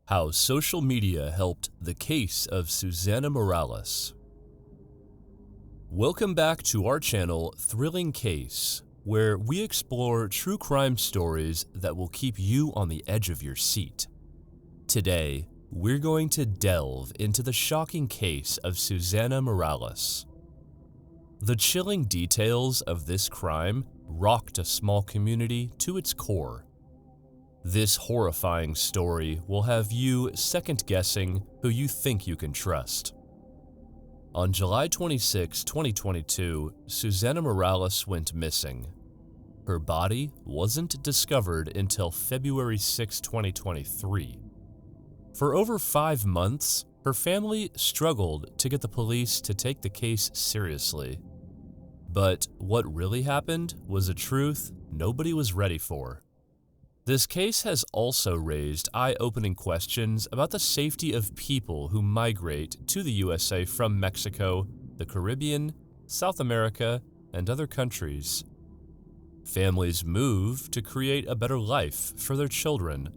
How social media helped the case of Susana Morales. Welcome back to our channel, Thrilling Case, where we explore true crime stories that will keep you on the edge of your seat. Today, we're going to delve into the shocking case of Susana Morales. The chilling details of this crime rocked a small community to its core. This horrifying story will have you second-guessing who you think you can trust. On July 26, 2022, Susana Morales went missing. Her body wasn't discovered until February 6, 2023. For over 5 months, her family struggled to get the police to take the case seriously. But what really happened was a truth nobody was ready for. This case has also raised eye-opening questions about the safety of people who migrate to the USA from Mexico, the Caribbean, South America, and other countries. Families move to create a better life for their children,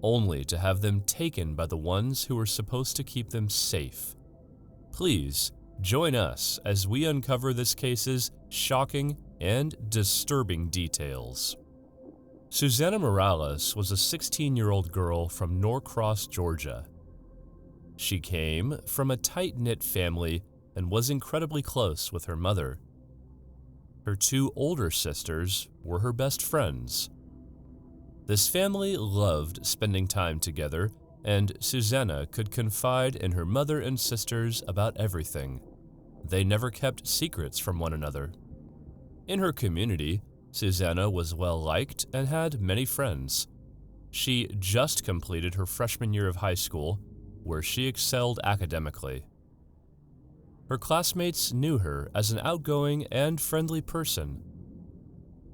only to have them taken by the ones who are supposed to keep them safe. Please join us as we uncover this case's shocking and disturbing details. Susana Morales was a 16-year-old girl from Norcross, Georgia. She came from a tight-knit family and was incredibly close with her mother. Her 2 older sisters were her best friends. This family loved spending time together, and Susana could confide in her mother and sisters about everything. They never kept secrets from one another. In her community, Susana was well-liked and had many friends. She just completed her freshman year of high school, where she excelled academically. Her classmates knew her as an outgoing and friendly person.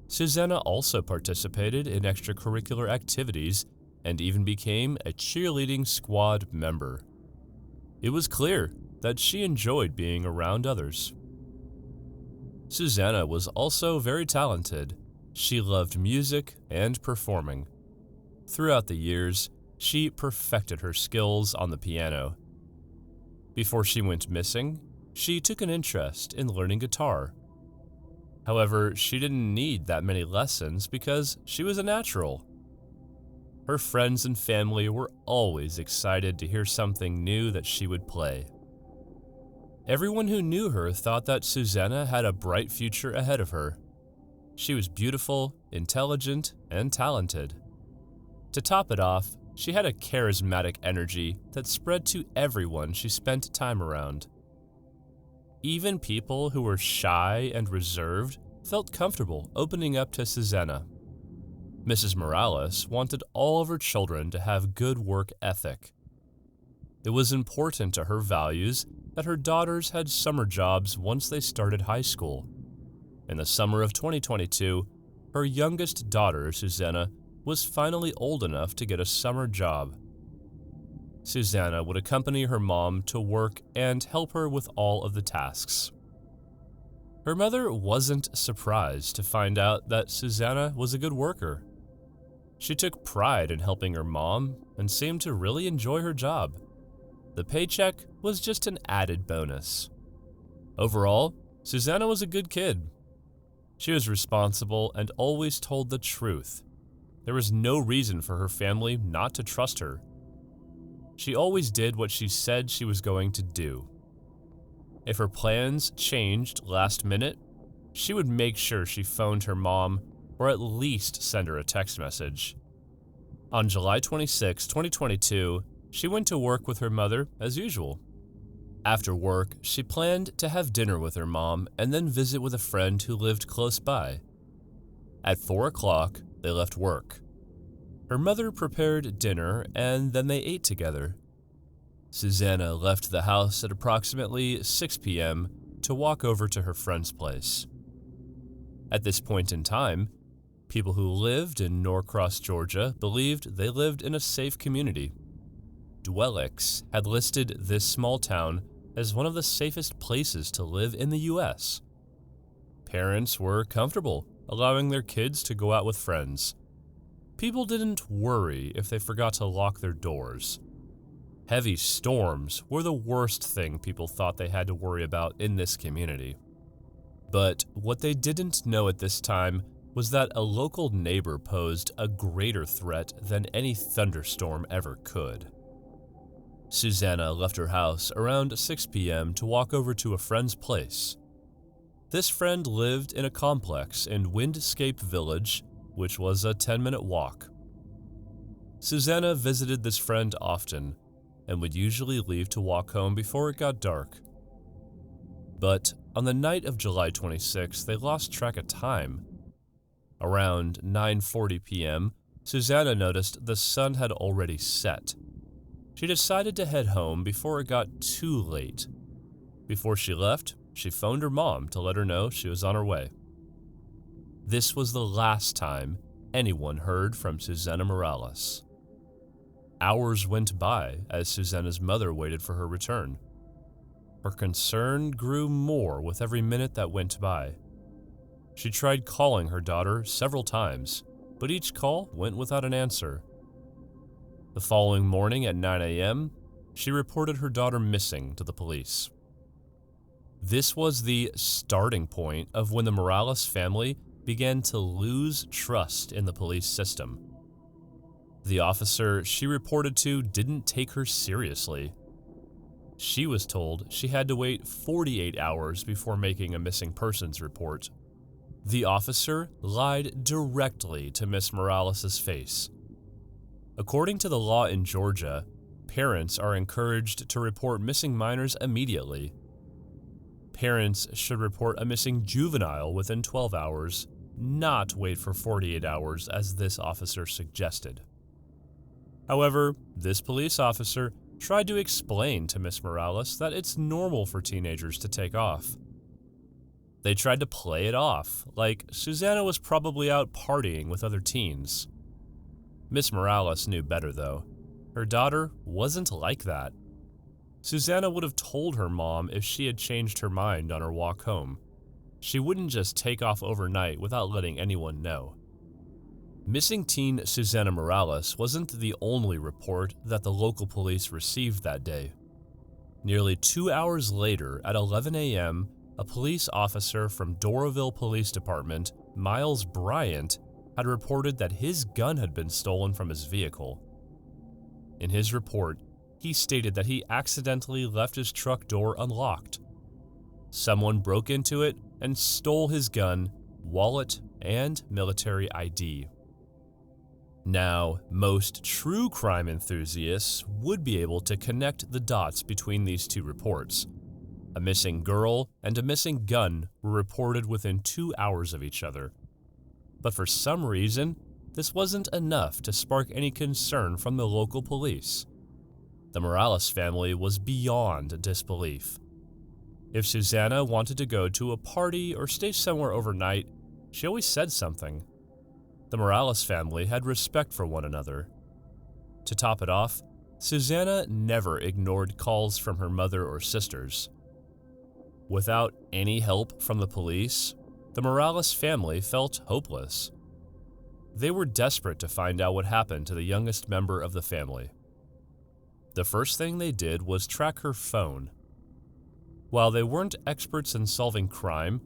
Susana also participated in extracurricular activities and even became a cheerleading squad member. It was clear that she enjoyed being around others. Susana was also very talented. She loved music and performing. Throughout the years, she perfected her skills on the piano. Before she went missing, she took an interest in learning guitar. However, she didn't need that many lessons because she was a natural. Her friends and family were always excited to hear something new that she would play. Everyone who knew her thought that Susana had a bright future ahead of her. She was beautiful, intelligent, and talented. To top it off, she had a charismatic energy that spread to everyone she spent time around. Even people who were shy and reserved felt comfortable opening up to Susana. Mrs. Morales wanted all of her children to have good work ethic. It was important to her values that her daughters had summer jobs once they started high school. In the summer of 2022, her youngest daughter, Susana, was finally old enough to get a summer job. Susana would accompany her mom to work and help her with all of the tasks. Her mother wasn't surprised to find out that Susana was a good worker. She took pride in helping her mom and seemed to really enjoy her job. The paycheck was just an added bonus. Overall, Susana was a good kid. She was responsible and always told the truth. There was no reason for her family not to trust her. She always did what she said she was going to do. If her plans changed last minute, she would make sure she phoned her mom or at least send her a text message. On July 26, 2022, she went to work with her mother as usual. After work, she planned to have dinner with her mom and then visit with a friend who lived close by. At 4 o'clock, they left work. Her mother prepared dinner and then they ate together. Susana left the house at approximately 6 p.m. to walk over to her friend's place. At this point in time, people who lived in Norcross, Georgia believed they lived in a safe community. Dwellix had listed this small town as one of the safest places to live in the U.S. Parents were comfortable allowing their kids to go out with friends. People didn't worry if they forgot to lock their doors. Heavy storms were the worst thing people thought they had to worry about in this community. But what they didn't know at this time was that a local neighbor posed a greater threat than any thunderstorm ever could. Susana left her house around 6 p.m. to walk over to a friend's place. This friend lived in a complex in Windscape Village, which was a 10-minute walk. Susana visited this friend often and would usually leave to walk home before it got dark. But on the night of July 26, they lost track of time. Around 9:40 p.m., Susana noticed the sun had already set. She decided to head home before it got too late. Before she left, she phoned her mom to let her know she was on her way. This was the last time anyone heard from Susana Morales. Hours went by as Susana's mother waited for her return. Her concern grew more with every minute that went by. She tried calling her daughter several times, but each call went without an answer. The following morning at 9 a.m., she reported her daughter missing to the police. This was the starting point of when the Morales family began to lose trust in the police system. The officer she reported to didn't take her seriously. She was told she had to wait 48 hours before making a missing persons report. The officer lied directly to Miss Morales' face. According to the law in Georgia, parents are encouraged to report missing minors immediately. Parents should report a missing juvenile within 12 hours, not wait for 48 hours as this officer suggested. However, this police officer tried to explain to Miss Morales that it's normal for teenagers to take off. They tried to play it off, like Susana was probably out partying with other teens. Miss Morales knew better, though. Her daughter wasn't like that. Susana would have told her mom if she had changed her mind on her walk home. She wouldn't just take off overnight without letting anyone know. Missing teen Susana Morales wasn't the only report that the local police received that day. Nearly 2 hours later, at 11 a.m., a police officer from Doraville Police Department, Miles Bryant, had reported that his gun had been stolen from his vehicle. In his report, he stated that he accidentally left his truck door unlocked. Someone broke into it and stole his gun, wallet, and military ID. Now, most true crime enthusiasts would be able to connect the dots between these two reports. A missing girl and a missing gun were reported within 2 hours of each other. But for some reason, this wasn't enough to spark any concern from the local police. The Morales family was beyond disbelief. If Susana wanted to go to a party or stay somewhere overnight, she always said something. The Morales family had respect for one another. To top it off, Susana never ignored calls from her mother or sisters. Without any help from the police, the Morales family felt hopeless. They were desperate to find out what happened to the youngest member of the family. The first thing they did was track her phone. While they weren't experts in solving crime,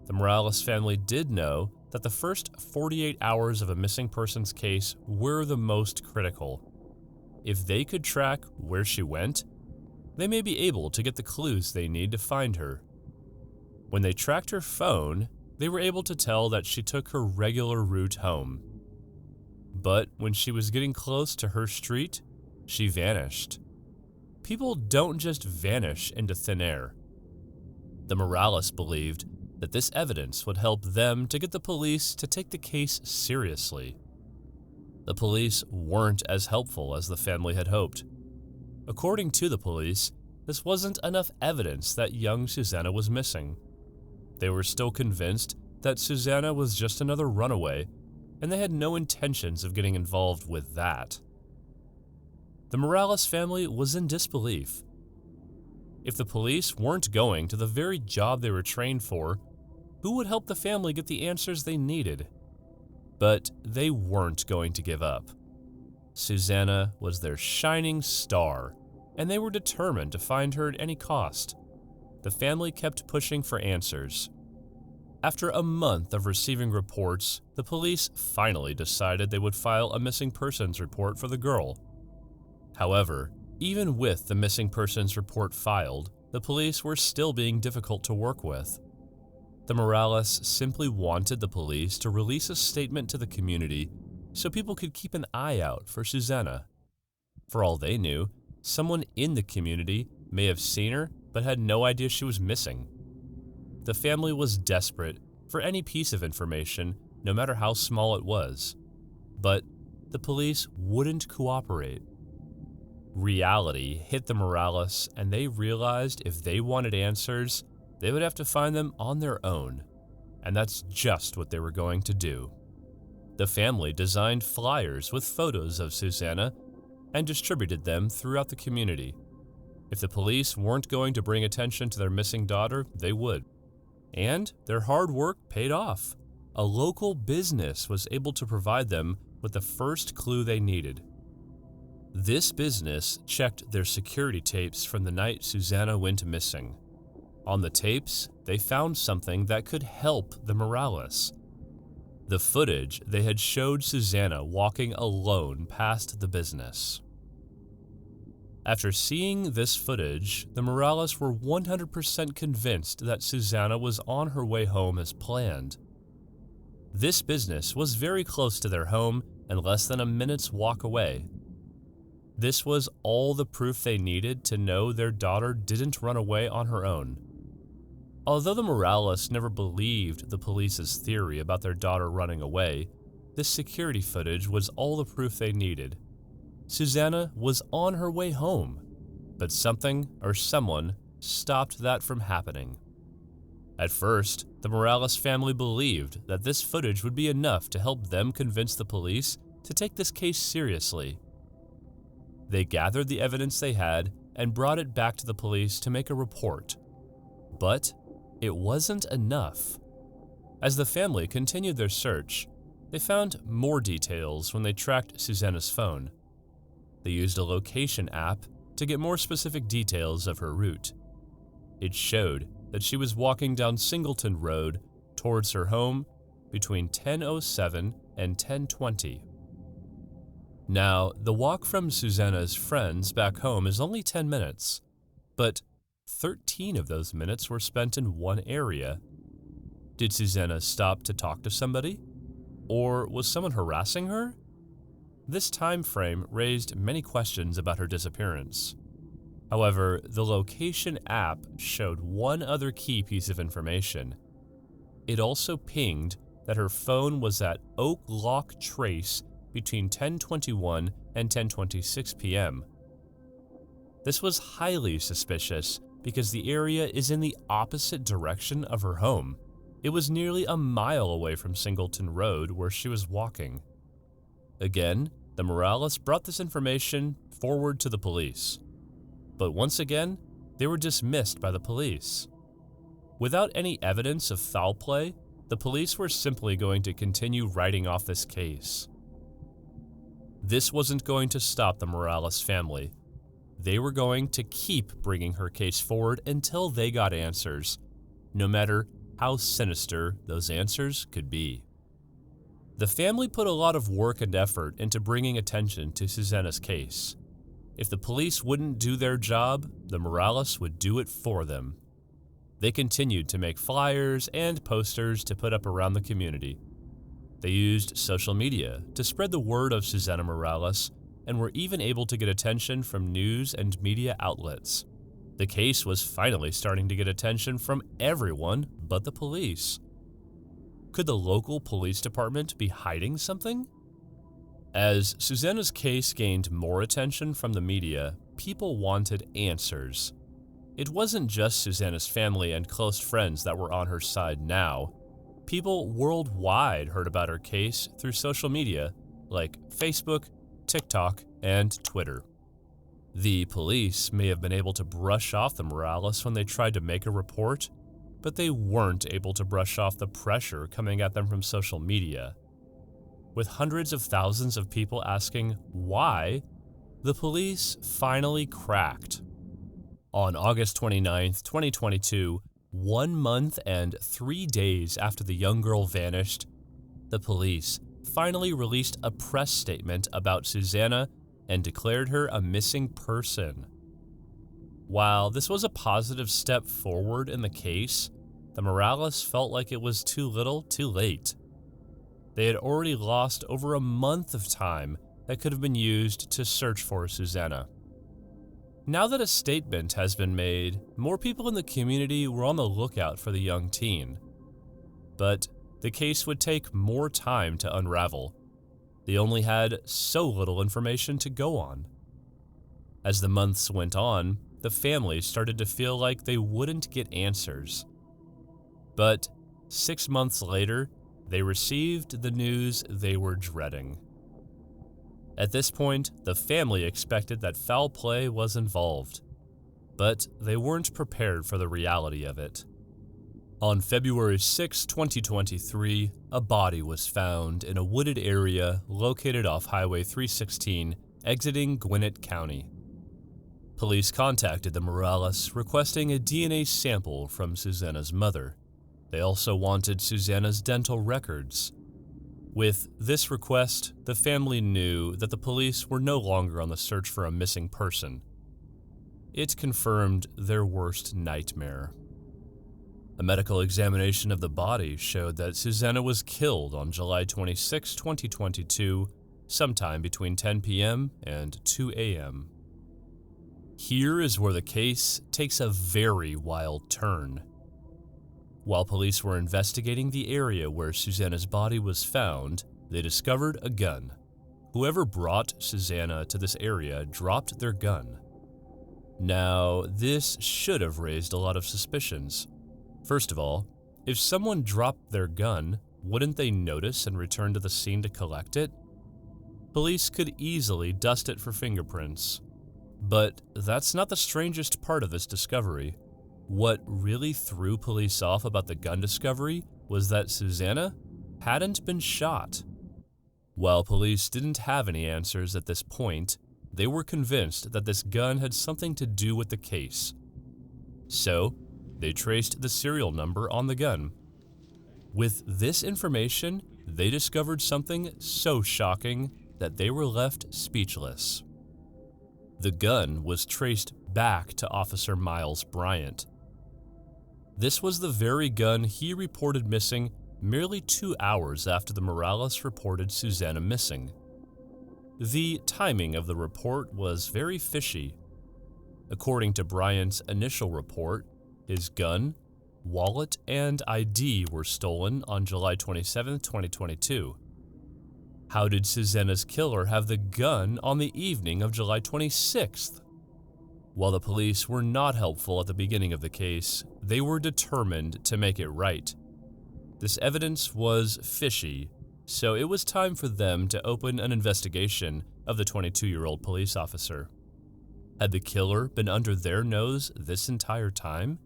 the Morales family did know that the first 48 hours of a missing persons case were the most critical. If they could track where she went, they may be able to get the clues they need to find her. When they tracked her phone, they were able to tell that she took her regular route home. But when she was getting close to her street, she vanished. People don't just vanish into thin air. The Morales believed that this evidence would help them to get the police to take the case seriously. The police weren't as helpful as the family had hoped. According to the police, this wasn't enough evidence that young Susana was missing. They were still convinced that Susana was just another runaway, and they had no intentions of getting involved with that. The Morales family was in disbelief. If the police weren't going to the very job they were trained for, who would help the family get the answers they needed? But they weren't going to give up. Susana was their shining star, and they were determined to find her at any cost. The family kept pushing for answers. After a month of receiving reports, the police finally decided they would file a missing persons report for the girl. However, even with the missing persons report filed, the police were still being difficult to work with. The Morales simply wanted the police to release a statement to the community so people could keep an eye out for Susana. For all they knew, someone in the community may have seen her but had no idea she was missing. The family was desperate for any piece of information, no matter how small it was. But the police wouldn't cooperate. Reality hit the Morales, and they realized if they wanted answers, they would have to find them on their own. And that's just what they were going to do. The family designed flyers with photos of Susana and distributed them throughout the community. If the police weren't going to bring attention to their missing daughter, they would. And their hard work paid off. A local business was able to provide them with the first clue they needed. This business checked their security tapes from the night Susana went missing. On the tapes, they found something that could help the Morales. The footage they had showed Susana walking alone past the business. After seeing this footage, the Morales were 100% convinced that Susana was on her way home as planned. This business was very close to their home and less than a minute's walk away. This was all the proof they needed to know their daughter didn't run away on her own. Although the Morales never believed the police's theory about their daughter running away, this security footage was all the proof they needed. Susana was on her way home, but something or someone stopped that from happening. At first, the Morales family believed that this footage would be enough to help them convince the police to take this case seriously. They gathered the evidence they had and brought it back to the police to make a report. But it wasn't enough. As the family continued their search, they found more details when they tracked Susana's phone. They used a location app to get more specific details of her route. It showed that she was walking down Singleton Road towards her home between 10:07 and 10:20. Now, the walk from Susana's friends back home is only 10 minutes, but 13 of those minutes were spent in one area. Did Susana stop to talk to somebody? Or was someone harassing her? This time frame raised many questions about her disappearance. However, the location app showed one other key piece of information. It also pinged that her phone was at Oak Lock Trace between 10:21 and 10:26 p.m. This was highly suspicious because the area is in the opposite direction of her home. It was nearly a mile away from Singleton Road where she was walking. Again, the Morales brought this information forward to the police. But once again, they were dismissed by the police. Without any evidence of foul play, the police were simply going to continue writing off this case. This wasn't going to stop the Morales family. They were going to keep bringing her case forward until they got answers, no matter how sinister those answers could be. The family put a lot of work and effort into bringing attention to Susana's case. If the police wouldn't do their job, the Morales would do it for them. They continued to make flyers and posters to put up around the community. They used social media to spread the word of Susana Morales and were even able to get attention from news and media outlets. The case was finally starting to get attention from everyone but the police. Could the local police department be hiding something? As Susana's case gained more attention from the media, people wanted answers. It wasn't just Susana's family and close friends that were on her side now. People worldwide heard about her case through social media like Facebook, TikTok, and Twitter. The police may have been able to brush off the Morales when they tried to make a report, but they weren't able to brush off the pressure coming at them from social media. With hundreds of thousands of people asking why, The police finally cracked. On August 29, 2022, 1 month and 3 days after the young girl vanished, the police finally released a press statement about Susana and declared her a missing person. While this was a positive step forward in the case, the Morales felt like it was too little, too late. They had already lost over a month of time that could have been used to search for Susana. Now that a statement has been made, more people in the community were on the lookout for the young teen. But the case would take more time to unravel. They only had so little information to go on. As the months went on, the family started to feel like they wouldn't get answers. But 6 months later, they received the news they were dreading. At this point, the family expected that foul play was involved, but they weren't prepared for the reality of it. On February 6, 2023, a body was found in a wooded area located off Highway 316, exiting Gwinnett County. Police contacted the Morales requesting a DNA sample from Susana's mother. They also wanted Susana's dental records. With this request, the family knew that the police were no longer on the search for a missing person. It confirmed their worst nightmare. A medical examination of the body showed that Susana was killed on July 26, 2022, sometime between 10 p.m. and 2 a.m. Here is where the case takes a very wild turn. While police were investigating the area where Susana's body was found, they discovered a gun. Whoever brought Susana to this area dropped their gun. Now, this should have raised a lot of suspicions. First of all, if someone dropped their gun, wouldn't they notice and return to the scene to collect it? Police could easily dust it for fingerprints. But that's not the strangest part of this discovery. What really threw police off about the gun discovery was that Susana hadn't been shot. While police didn't have any answers at this point, they were convinced that this gun had something to do with the case. So, they traced the serial number on the gun. With this information, they discovered something so shocking that they were left speechless. The gun was traced back to Officer Miles Bryant. This was the very gun he reported missing merely 2 hours after the Morales reported Susana missing. The timing of the report was very fishy. According to Bryant's initial report, his gun, wallet, and ID were stolen on July 27, 2022. How did Susana's killer have the gun on the evening of July 26th? While the police were not helpful at the beginning of the case, they were determined to make it right. This evidence was fishy, so it was time for them to open an investigation of the 22-year-old police officer. Had the killer been under their nose this entire time?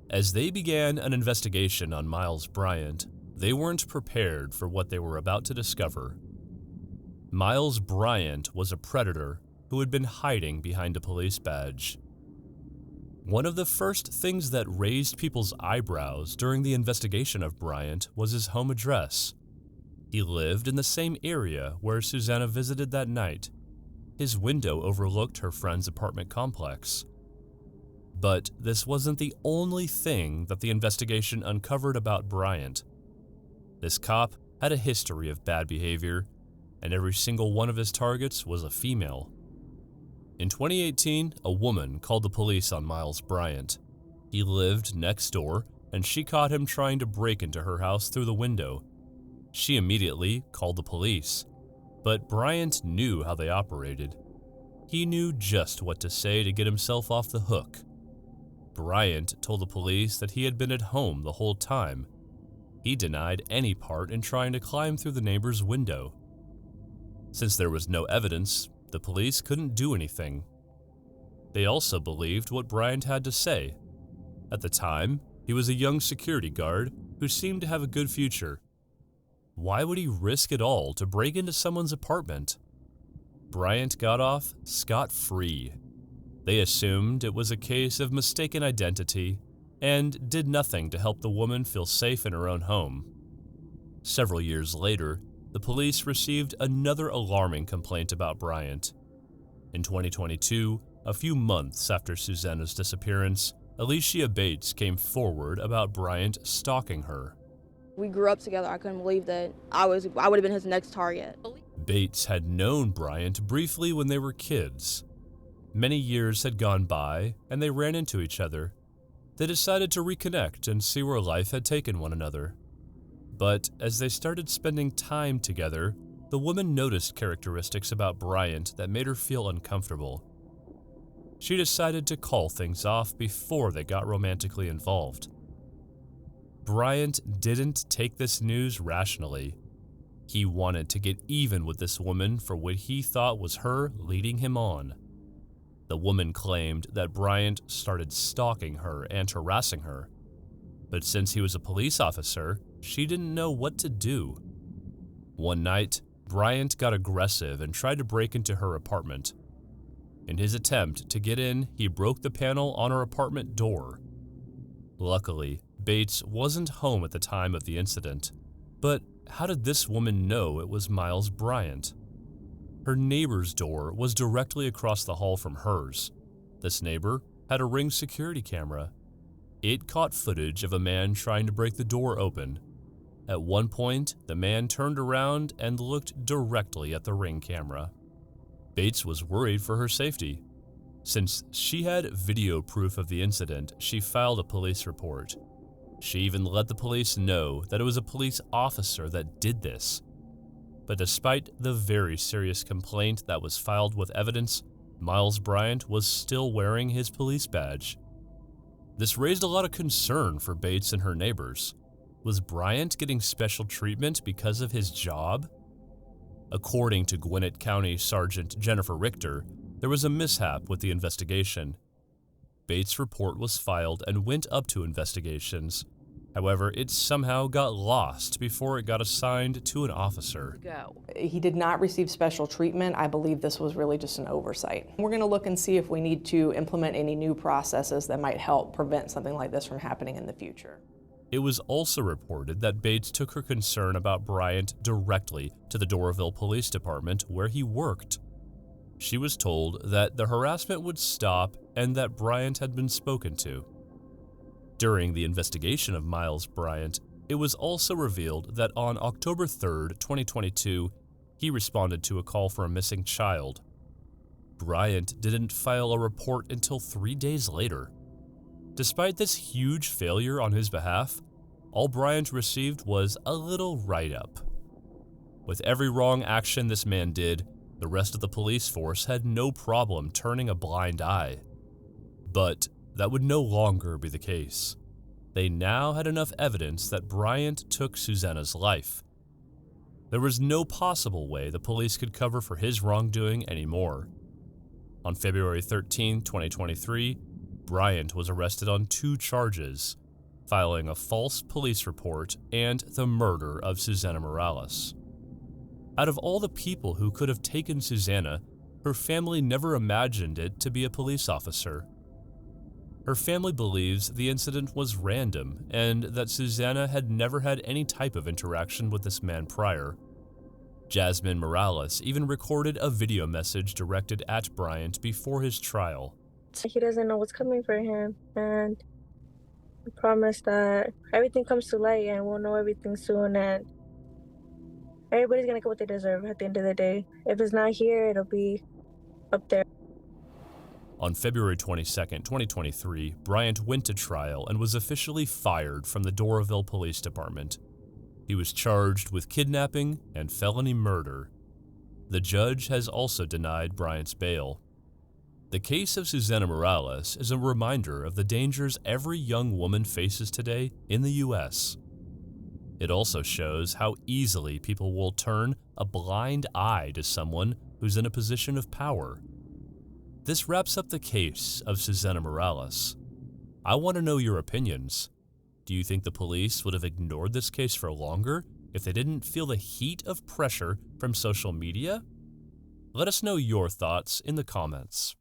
As they began an investigation on Miles Bryant, they weren't prepared for what they were about to discover. Miles Bryant was a predator who had been hiding behind a police badge. One of the first things that raised people's eyebrows during the investigation of Bryant was his home address. He lived in the same area where Susana visited that night. His window overlooked her friend's apartment complex. But this wasn't the only thing that the investigation uncovered about Bryant. This cop had a history of bad behavior, and every single one of his targets was a female. In 2018, a woman called the police on Miles Bryant. He lived next door, and she caught him trying to break into her house through the window. She immediately called the police, but Bryant knew how they operated. He knew just what to say to get himself off the hook. Bryant told the police that he had been at home the whole time. He denied any part in trying to climb through the neighbor's window. Since there was no evidence, the police couldn't do anything. They also believed what Bryant had to say. At the time, he was a young security guard who seemed to have a good future. Why would he risk it all to break into someone's apartment? Bryant got off scot-free. They assumed it was a case of mistaken identity and did nothing to help the woman feel safe in her own home. Several years later, the police received another alarming complaint about Bryant. In 2022, a few months after Susana's disappearance, Alicia Bates came forward about Bryant stalking her. We grew up together. I couldn't believe that I would have been his next target. Bates had known Bryant briefly when they were kids. Many years had gone by, and they ran into each other. They decided to reconnect and see where life had taken one another. But as they started spending time together, the woman noticed characteristics about Bryant that made her feel uncomfortable. She decided to call things off before they got romantically involved. Bryant didn't take this news rationally. He wanted to get even with this woman for what he thought was her leading him on. The woman claimed that Bryant started stalking her and harassing her. But since he was a police officer, she didn't know what to do. One night, Bryant got aggressive and tried to break into her apartment. In his attempt to get in, he broke the panel on her apartment door. Luckily, Bates wasn't home at the time of the incident. But how did this woman know it was Miles Bryant? Her neighbor's door was directly across the hall from hers. This neighbor had a Ring security camera. It caught footage of a man trying to break the door open. At one point, the man turned around and looked directly at the Ring camera. Bates was worried for her safety. Since she had video proof of the incident, she filed a police report. She even let the police know that it was a police officer that did this. But despite the very serious complaint that was filed with evidence, Miles Bryant was still wearing his police badge. This raised a lot of concern for Bates and her neighbors. Was Bryant getting special treatment because of his job? According to Gwinnett County Sergeant Jennifer Richter, there was a mishap with the investigation. Bates' report was filed and went up to investigations. However, it somehow got lost before it got assigned to an officer. He did not receive special treatment. I believe this was really just an oversight. We're going to look and see if we need to implement any new processes that might help prevent something like this from happening in the future. It was also reported that Bates took her concern about Bryant directly to the Doraville Police Department where he worked. She was told that the harassment would stop and that Bryant had been spoken to. During the investigation of Miles Bryant, it was also revealed that on October 3, 2022, he responded to a call for a missing child. Bryant didn't file a report until 3 days later. Despite this huge failure on his behalf, all Bryant received was a little write-up. With every wrong action this man did, the rest of the police force had no problem turning a blind eye. But that would no longer be the case. They now had enough evidence that Bryant took Susana's life. There was no possible way the police could cover for his wrongdoing anymore. On February 13, 2023, Bryant was arrested on 2 charges, filing a false police report and the murder of Susana Morales. Out of all the people who could have taken Susana, her family never imagined it to be a police officer. Her family believes the incident was random and that Susana had never had any type of interaction with this man prior. Jasmine Morales even recorded a video message directed at Bryant before his trial. He doesn't know what's coming for him, and I promise that everything comes to light and we'll know everything soon, and everybody's gonna get what they deserve at the end of the day. If it's not here, it'll be up there. On February 22, 2023, Bryant went to trial and was officially fired from the Doraville Police Department. He was charged with kidnapping and felony murder. The judge has also denied Bryant's bail. The case of Susana Morales is a reminder of the dangers every young woman faces today in the U.S. It also shows how easily people will turn a blind eye to someone who's in a position of power. This wraps up the case of Susana Morales. I want to know your opinions. Do you think the police would have ignored this case for longer if they didn't feel the heat of pressure from social media? Let us know your thoughts in the comments.